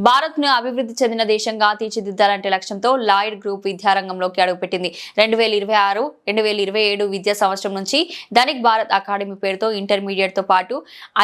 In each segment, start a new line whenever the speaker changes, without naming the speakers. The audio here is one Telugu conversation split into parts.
భారత్ను అభివృద్ధి చెందిన దేశంగా తీర్చిదిద్దాలంటే లక్ష్యంతో లాయిడ్ గ్రూప్ విద్యారంగంలోకి అడుగుపెట్టింది. 2026-2027 విద్యా సంవత్సరం నుంచి ధనిక్ భారత్ అకాడమీ పేరుతో ఇంటర్మీడియట్ తో పాటు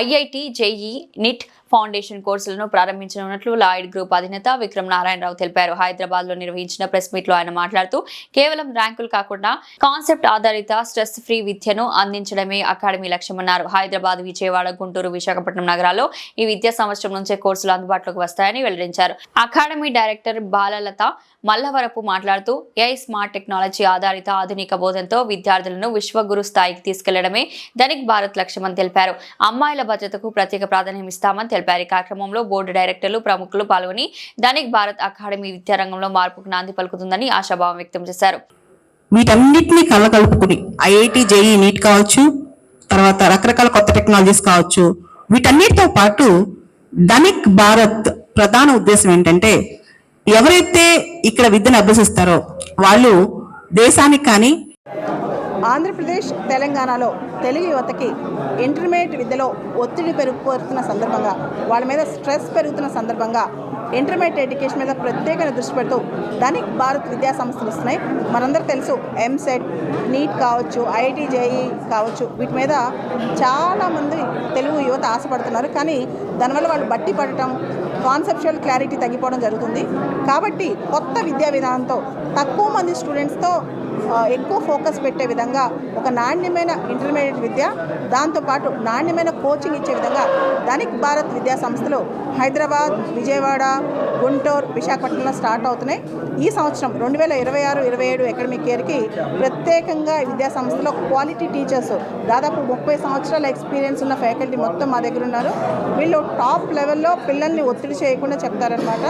ఐఐటి, జేఈఈ, నిట్ ఫౌండేషన్ కోర్సులను ప్రారంభించనున్నట్లు లాయిడ్ గ్రూప్ అధినేత విక్రమ్ నారాయణరావు తెలిపారు. హైదరాబాద్ లో నిర్వహించిన ప్రెస్ మీట్ లో ఆయన మాట్లాడుతూ కేవలం ర్యాంకులు కాకుండా కాన్సెప్ట్ ఆధారిత స్ట్రెస్ ఫ్రీ విద్యను అందించడమే అకాడమీ లక్ష్యమన్నారు. హైదరాబాద్, విజయవాడ, గుంటూరు, విశాఖపట్నం నగరాల్లో ఈ విద్యా సంవత్సరం నుంచే కోర్సులు అందుబాటులోకి వస్తాయని వెల్లడించారు. అకాడమీ డైరెక్టర్ బాలలత మల్లవరపు మాట్లాడుతూ ఏఐ స్మార్ట్ టెక్నాలజీ ఆధారిత ఆధునిక బోధనతో విద్యార్థులను విశ్వగురు స్థాయికి తీసుకెళ్లడమే ధనిక్ భారత్ లక్ష్యమని తెలిపారు. అమ్మాయిల భద్రతకు ప్రత్యేక ప్రాధాన్యం ఇస్తామని తెలిపారు. ఈ కార్యక్రమంలో బోర్డు డైరెక్టర్లు, ప్రముఖులు పాల్గొని ధనిక్ భారత్ అకాడమీ విద్యారంగంలో మార్పుకు నాంది పలుకుతుందని ఆశాభావం వ్యక్తం చేశారు.
వీటన్నిటిని కలగలుపుకుని ఐఐటి, జేఈ, నీట్ కావచ్చు, తర్వాత రకరకాల కొత్త టెక్నాలజీస్ కావచ్చు, వీటన్నిటితో పాటు ధనిక్ భారత్ ప్రధాన ఉద్దేశం ఏంటంటే ఎవరైతే ఇక్కడ విద్యను అభ్యసిస్తారో వాళ్ళు దేశానికి కానీ
ఆంధ్రప్రదేశ్, తెలంగాణలో తెలుగు యువతకి ఇంటర్మీడియట్ విద్యలో ఒత్తిడి పెరుగుతున్న సందర్భంగా, వాళ్ళ మీద స్ట్రెస్ పెరుగుతున్న సందర్భంగా ఇంటర్మీడియట్ ఎడ్యుకేషన్ మీద ప్రత్యేకంగా దృష్టి పెడుతూ ధనిక్ భారత్ విద్యా సంస్థలు వస్తున్నాయి. మనందరూ తెలుసు ఎంసెట్, నీట్ కావచ్చు, ఐఐటి, జేఈ కావచ్చు, వీటి మీద చాలామంది తెలుగు యువత ఆశపడుతున్నారు. కానీ దానివల్ల వాళ్ళు బట్టి పడటం, కాన్సెప్చువల్ క్లారిటీ తగ్గిపోవడం జరుగుతుంది. కాబట్టి కొత్త విద్యా విధానంతో తక్కువ మంది స్టూడెంట్స్తో ఎక్కువ ఫోకస్ పెట్టే విధంగా ఒక నాణ్యమైన ఇంటర్మీడియట్ విద్య, దాంతోపాటు నాణ్యమైన కోచింగ్ ఇచ్చే విధంగా ధనిక్ భారత్ విద్యా సంస్థలు హైదరాబాద్, విజయవాడ, గుంటూరు, విశాఖపట్నంలో స్టార్ట్ అవుతున్నాయి. ఈ సంవత్సరం 2026-27 అకాడమిక్ ఇయర్కి ప్రత్యేకంగా విద్యా సంస్థలో క్వాలిటీ టీచర్స్, దాదాపు 30 సంవత్సరాల ఎక్స్పీరియన్స్ ఉన్న ఫ్యాకల్టీ మొత్తం మా దగ్గర ఉన్నారు. వీళ్ళు టాప్ లెవెల్లో పిల్లల్ని ఒత్తిడి చేయకుండా చెప్తారనమాట.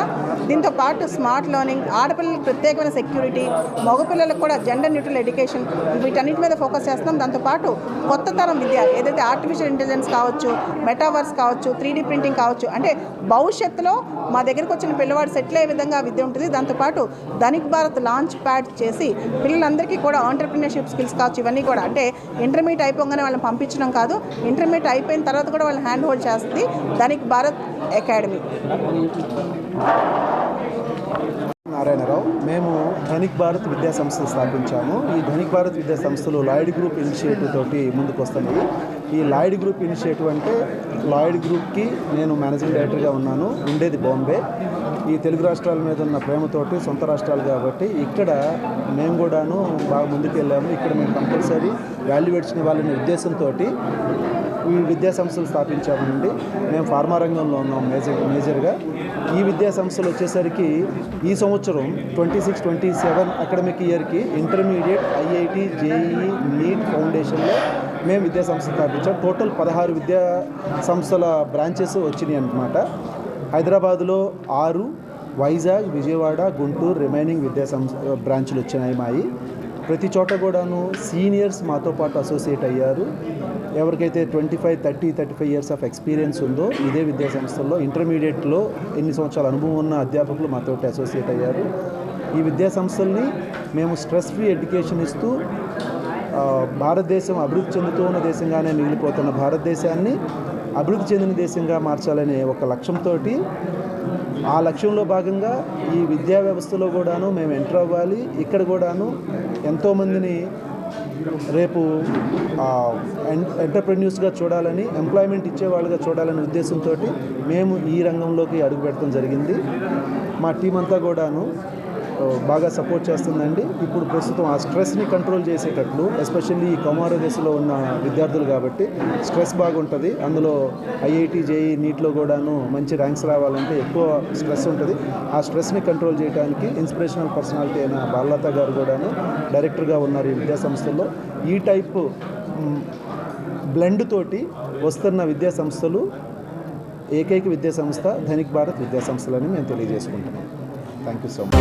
దీంతో పాటు స్మార్ట్ లెర్నింగ్, ఆడపిల్లలకు ప్రత్యేకమైన సెక్యూరిటీ, మగపిల్లలకు కూడా జెండర్ న్యూట్రల్ ఎడ్యుకేషన్, వీటన్నిటి మీద ఫోకస్ చేస్తున్నాం. దాంతోపాటు కొత్త తరం విద్య, ఏదైతే ఆర్టిఫిషియల్ ఇంటెలిజెన్స్ కావచ్చు, మెటావర్స్ కావచ్చు, 3D ప్రింటింగ్ కావచ్చు, అంటే భవిష్యత్తులో మా దగ్గరకు వచ్చిన పిల్లవాడు సెటిల్ అయ్యే విధంగా విద్య ఉంటుంది. దాంతోపాటు ధనిక్ భారత్ లాంచ్ ప్యాడ్ చేసి పిల్లలందరికీ కూడా ఆంటర్ప్రినర్షిప్ స్కిల్స్ కావచ్చు, ఇవన్నీ కూడా అంటే ఇంటర్మీడియట్ అయిపోగానే వాళ్ళని పంపించడం కాదు, ఇంటర్మీడియట్ అయిపోయిన తర్వాత కూడా వాళ్ళని హ్యాండ్ హోల్డ్ చేస్తుంది ధనిక్ భారత్ అకాడమీ.
నారాయణరావు, మేము ధనిక్ భారత్ విద్యా సంస్థలు స్థాపించాము. ఈ ధనిక్ భారత్ విద్యా సంస్థలు లాయిడ్ గ్రూప్ ఇనిషియేటివ్ తోటి ముందుకు వస్తున్నాయి. ఈ లాయిడ్ గ్రూప్ ఇనిషియేటివ్ అంటే లాయిడ్ గ్రూప్కి నేను మేనేజింగ్ డైరెక్టర్గా ఉన్నాను. ఉండేది బాంబే. ఈ తెలుగు రాష్ట్రాల మీద ఉన్న ప్రేమతోటి సొంత రాష్ట్రాలు కాబట్టి ఇక్కడ మేము కూడాను బాగా ముందుకు వెళ్ళాము. ఇక్కడ మేము కంపల్సరీ వాల్యుయేట్స్ని వాళ్ళని ఉద్దేశంతో ఈ విద్యా సంస్థలు స్థాపించామండి. మేము ఫార్మా రంగంలో ఉన్నాం మేజర్గా. ఈ విద్యా సంస్థలు వచ్చేసరికి ఈ సంవత్సరం 26-27 అకాడమిక్ ఇయర్కి ఇంటర్మీడియట్, ఐఐటి, జేఈఈ, నీట్ ఫౌండేషన్లో మేము విద్యా సంస్థ స్థాపించాం. టోటల్ 16 విద్యా సంస్థల బ్రాంచెస్ వచ్చినాయి అన్నమాట. హైదరాబాదులో 6, వైజాగ్, విజయవాడ, గుంటూరు రిమైనింగ్ విద్యా బ్రాంచ్లు వచ్చినాయి మాయి. ప్రతి చోట కూడాను సీనియర్స్ మాతో పాటు అసోసియేట్ అయ్యారు. ఎవరికైతే 25, 30, 35 ఇయర్స్ ఆఫ్ ఎక్స్పీరియన్స్ ఉందో ఇదే విద్యా సంస్థల్లో ఇంటర్మీడియట్లో ఎన్ని సంవత్సరాల అనుభవం ఉన్న అధ్యాపకులు మాతో అసోసియేట్ అయ్యారు. ఈ విద్యా సంస్థల్ని మేము స్ట్రెస్ ఫ్రీ ఎడ్యుకేషన్ ఇస్తూ భారతదేశం అభివృద్ధి చెందుతూ ఉన్న దేశంగానే మిగిలిపోతున్న భారతదేశాన్ని అభివృద్ధి చెందిన దేశంగా మార్చాలనే ఒక లక్ష్యంతో, ఆ లక్ష్యంలో భాగంగా ఈ విద్యా వ్యవస్థలో కూడాను మేము ఎంటర్ అవ్వాలి. ఇక్కడ కూడాను ఎంతోమందిని రేపు ఎంటర్ప్రెన్యూర్స్గా చూడాలని, ఎంప్లాయ్మెంట్ ఇచ్చేవాళ్ళుగా చూడాలనే ఉద్దేశంతో మేము ఈ రంగంలోకి అడుగు పెట్టడం జరిగింది. మా టీం అంతా కూడాను బాగా సపోర్ట్ చేస్తుందండి. ఇప్పుడు ప్రస్తుతం ఆ స్ట్రెస్ని కంట్రోల్ చేసేటట్లు, ఎస్పెషల్లీ ఈ కౌమార దశలో ఉన్న విద్యార్థులు కాబట్టి స్ట్రెస్ బాగుంటుంది. అందులో ఐఐటి, జేఈ, నీట్లో కూడాను మంచి ర్యాంక్స్ రావాలంటే ఎక్కువ స్ట్రెస్ ఉంటుంది. ఆ స్ట్రెస్ని కంట్రోల్ చేయడానికి ఇన్స్పిరేషనల్ పర్సనాలిటీ అయిన బాలలత గారు కూడాను డైరెక్టర్గా ఉన్నారు ఈ విద్యా సంస్థల్లో. ఈ టైప్ బ్లెండ్ తోటి వస్తున్న విద్యా సంస్థలు ఏకైక విద్యా సంస్థ ధనిక్ భారత్ విద్యా సంస్థలని మేము తెలియజేసుకుంటున్నాం. Thank you so much.